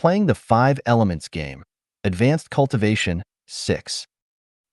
playing the 5 Elements game. Advanced Cultivation 6.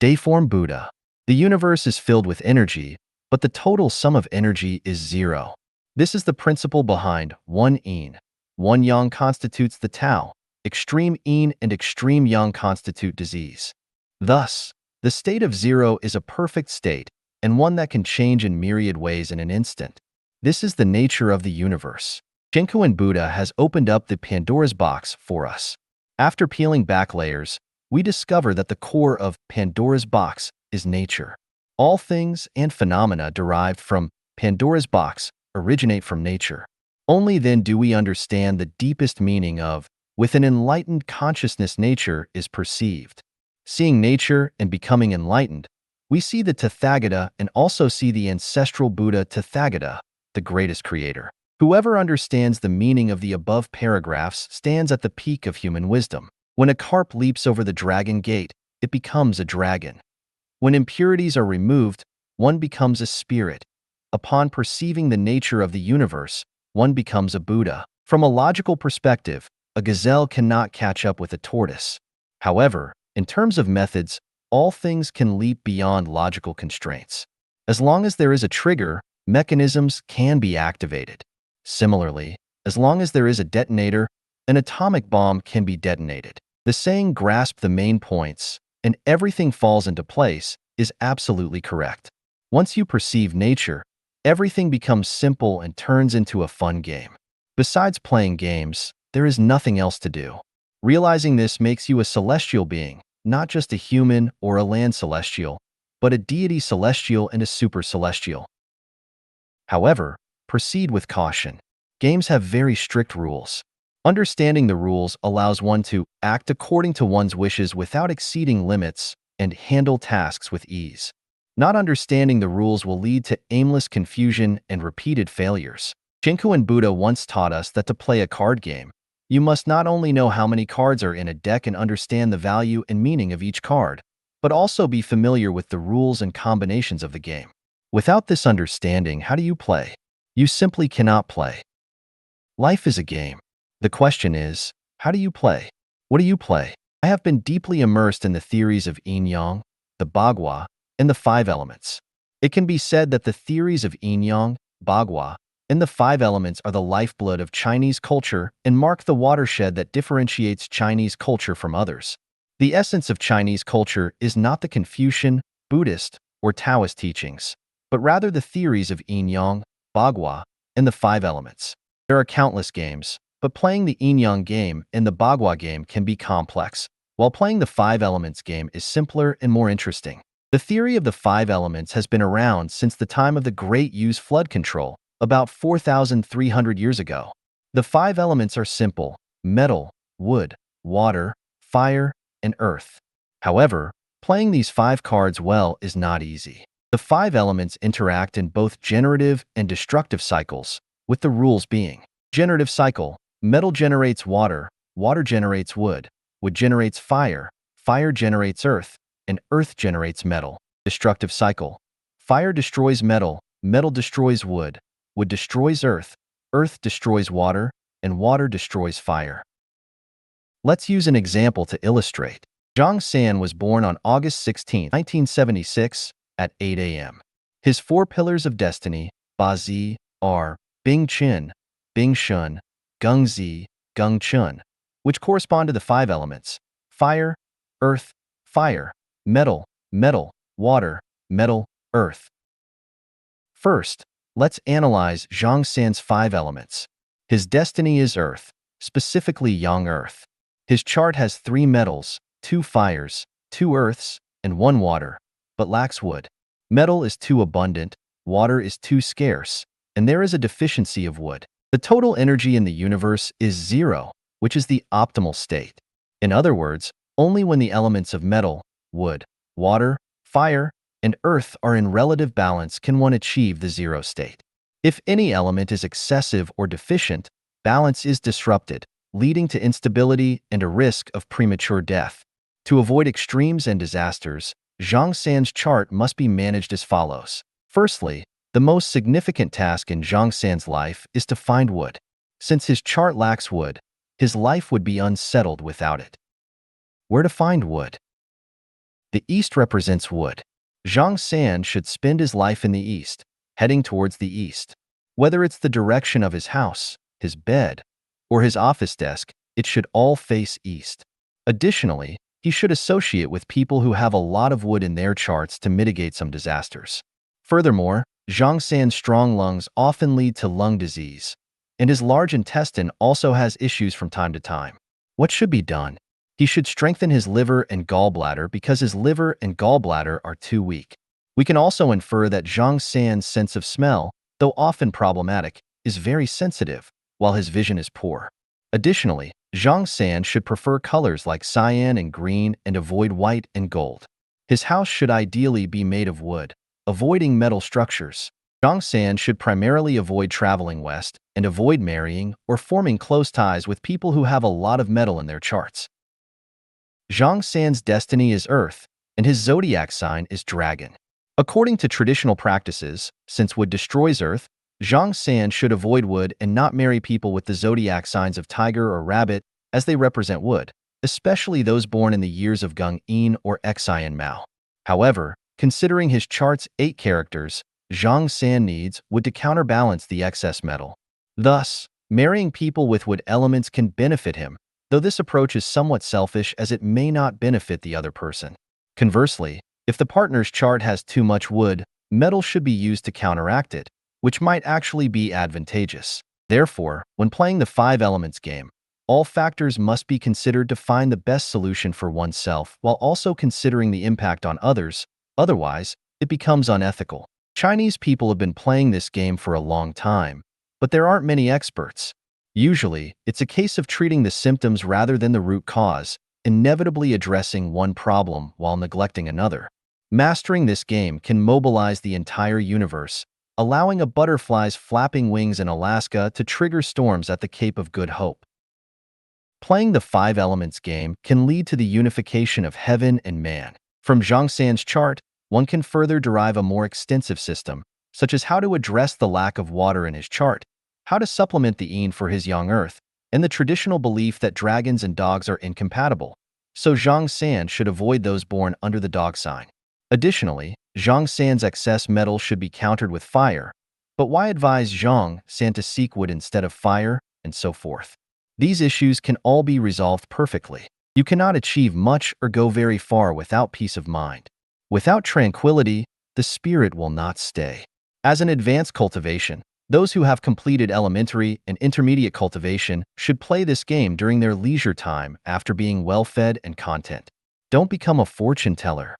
Dayform Buddha. The universe is filled with energy, but the total sum of energy is 0. This is the principle behind one yin. One yang constitutes the Tao. Extreme yin and extreme yang constitute disease. Thus, the state of 0 is a perfect state, and one that can change in myriad ways in an instant. This is the nature of the universe. Qiankun Buddha has opened up the Pandora's box for us. After peeling back layers, we discover that the core of Pandora's box is nature. All things and phenomena derived from Pandora's box originate from nature. Only then do we understand the deepest meaning of, with an enlightened consciousness, nature is perceived. Seeing nature and becoming enlightened, we see the Tathagata and also see the Ancestral Buddha Tathagata, the greatest creator. Whoever understands the meaning of the above paragraphs stands at the peak of human wisdom. When a carp leaps over the dragon gate, it becomes a dragon. When impurities are removed, one becomes a spirit. Upon perceiving the nature of the universe, one becomes a Buddha. From a logical perspective, a gazelle cannot catch up with a tortoise. However, in terms of methods, all things can leap beyond logical constraints. As long as there is a trigger, mechanisms can be activated. Similarly, as long as there is a detonator, an atomic bomb can be detonated. The saying "grasp the main points, and everything falls into place" is absolutely correct. Once you perceive nature, everything becomes simple and turns into a fun game. Besides playing games, there is nothing else to do. Realizing this makes you a celestial being, not just a human or a land celestial, but a deity celestial and a super celestial. However, proceed with caution. Games have very strict rules. Understanding the rules allows one to act according to one's wishes without exceeding limits and handle tasks with ease. Not understanding the rules will lead to aimless confusion and repeated failures. Qiankun Buddha once taught us that to play a card game, you must not only know how many cards are in a deck and understand the value and meaning of each card, but also be familiar with the rules and combinations of the game. Without this understanding, how do you play? You simply cannot play. Life is a game. The question is, how do you play? What do you play? I have been deeply immersed in the theories of yin-yang, the Bagua, and the 5 elements. It can be said that the theories of yin-yang, Bagua, and the 5 elements are the lifeblood of Chinese culture and mark the watershed that differentiates Chinese culture from others. The essence of Chinese culture is not the Confucian, Buddhist, or Taoist teachings, but rather the theories of yin-yang, Bagua, and the 5 elements. There are countless games, but playing the yin-yang game and the Bagua game can be complex, while playing the 5 elements game is simpler and more interesting. The theory of the 5 elements has been around since the time of the Great Yu's flood control, about 4,300 years ago. The 5 elements are simple: metal, wood, water, fire, and earth. However, playing these 5 cards well is not easy. The 5 elements interact in both generative and destructive cycles, with the rules being: generative cycle, metal generates water, water generates wood, wood generates fire, fire generates earth, and earth generates metal. Destructive cycle, fire destroys metal, metal destroys wood, wood destroys earth, earth destroys water, and water destroys fire. Let's use an example to illustrate. Zhang San was born on August 16, 1976, at 8 a.m. His 4 pillars of destiny, Ba-zi, are Bing Qin, Bing Shun, Gung Zi, Gung Chun, which correspond to the 5 elements: fire, earth, fire, metal, metal, water, metal, earth. First, let's analyze Zhang San's 5 elements. His destiny is earth, specifically yang earth. His chart has 3 metals, 2 fires, 2 earths, and 1 water, but lacks wood. Metal is too abundant, water is too scarce, and there is a deficiency of wood. The total energy in the universe is 0, which is the optimal state. In other words, only when the elements of metal, wood, water, fire, and earth are in relative balance can one achieve the 0 state. If any element is excessive or deficient, balance is disrupted, leading to instability and a risk of premature death. To avoid extremes and disasters, Zhang San's chart must be managed as follows. Firstly, the most significant task in Zhang San's life is to find wood. Since his chart lacks wood, His life would be unsettled without it. Where to find wood? The east represents wood. Zhang San should spend his life in the east, heading towards the east. Whether it's the direction of his house, his bed, or his office desk, it should all face east. Additionally, he should associate with people who have a lot of wood in their charts to mitigate some disasters. Furthermore, Zhang San's strong lungs often lead to lung disease, and his large intestine also has issues from time to time. What should be done? He should strengthen his liver and gallbladder because his liver and gallbladder are too weak. We can also infer that Zhang San's sense of smell, though often problematic, is very sensitive, while his vision is poor. Additionally, Zhang San should prefer colors like cyan and green and avoid white and gold. His house should ideally be made of wood, avoiding metal structures. Zhang San should primarily avoid traveling west and avoid marrying or forming close ties with people who have a lot of metal in their charts. Zhang San's destiny is Earth, and his zodiac sign is Dragon. According to traditional practices, since wood destroys Earth, Zhang San should avoid wood and not marry people with the zodiac signs of Tiger or Rabbit, as they represent wood, especially those born in the years of Gung In or Xian Mao. However, considering his chart's 8 characters, Zhang San needs wood to counterbalance the excess metal. Thus, marrying people with wood elements can benefit him, though this approach is somewhat selfish as it may not benefit the other person. Conversely, if the partner's chart has too much wood, metal should be used to counteract it, which might actually be advantageous. Therefore, when playing the 5 elements game, all factors must be considered to find the best solution for oneself while also considering the impact on others, otherwise, it becomes unethical. Chinese people have been playing this game for a long time, but there aren't many experts. Usually, it's a case of treating the symptoms rather than the root cause, inevitably addressing one problem while neglecting another. Mastering this game can mobilize the entire universe, allowing a butterfly's flapping wings in Alaska to trigger storms at the Cape of Good Hope. Playing the 5 elements game can lead to the unification of heaven and man. From Zhang San's chart, one can further derive a more extensive system, such as how to address the lack of water in his chart, how to supplement the yin for his young earth, and the traditional belief that dragons and dogs are incompatible, so Zhang San should avoid those born under the dog sign. Additionally, Zhang San's excess metal should be countered with fire, but why advise Zhang San to seek wood instead of fire, and so forth? These issues can all be resolved perfectly. You cannot achieve much or go very far without peace of mind. Without tranquility, the spirit will not stay. As an advanced cultivation, those who have completed elementary and intermediate cultivation should play this game during their leisure time after being well-fed and content. Don't become a fortune teller.